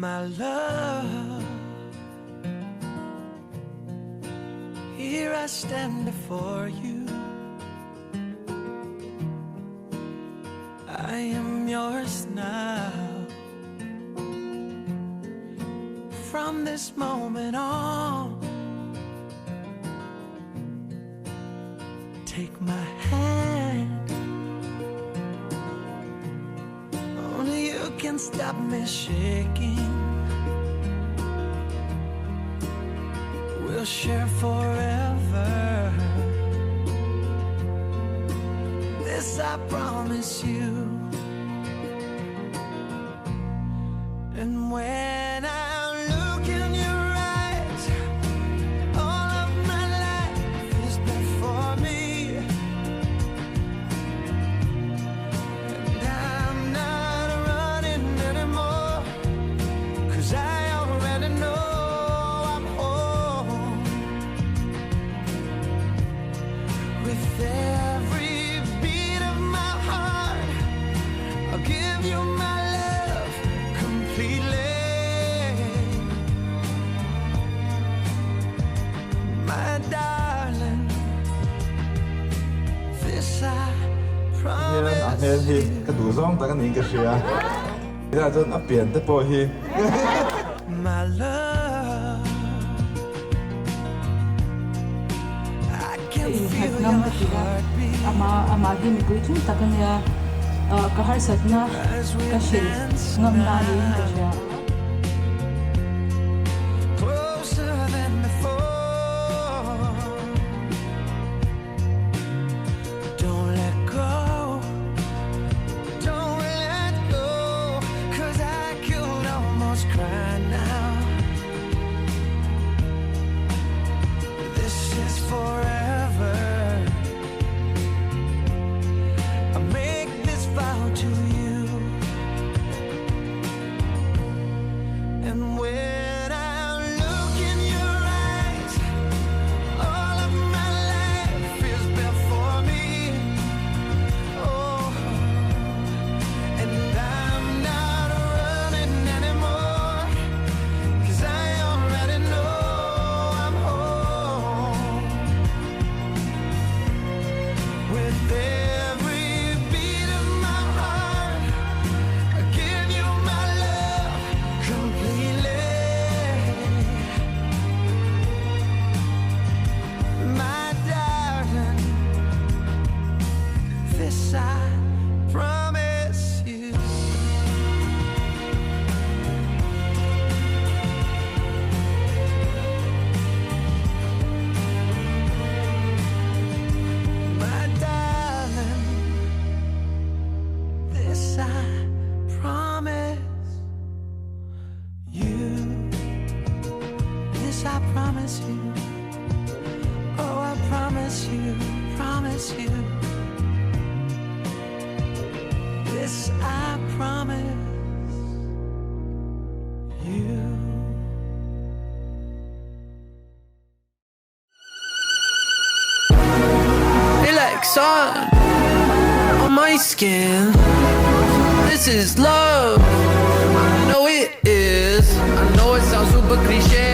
My love, here I stand before you. I am yours now. From this moment on, take my hand. Only you can stop me shaking. We'll share forever. This I promise you. And when I look in your eyes, all of my life is before me. And I'm not running anymore, 'cause I already know I'm home. With every beat of my heart, I'll give you my love completely. My darling, this I promise Akhirnya thì cái đủ rong ta cái này cái gì à? Thế là tôi áp biển tới bồi hi. my love. I can feel your heartbeat ama din pui chung takania ka har satna as we ka shil dance ngam na ni ka now, sha closer than before. Don't let go, don't let go, 'cause I could almost cry now. This is forever. I make this vow to you. And when I look in your eyes, all of my life is before me. Oh, and I'm not running anymore, 'cause I already know I'm home. With every beat of my heart, I give you my love completely. My darling, this I promise you. My darling, this I promise you. This I promise you. Oh, I promise you, promise you. This I promise you. Feel like sun on my skin. This is love. I know it is. I know it sounds super cliche.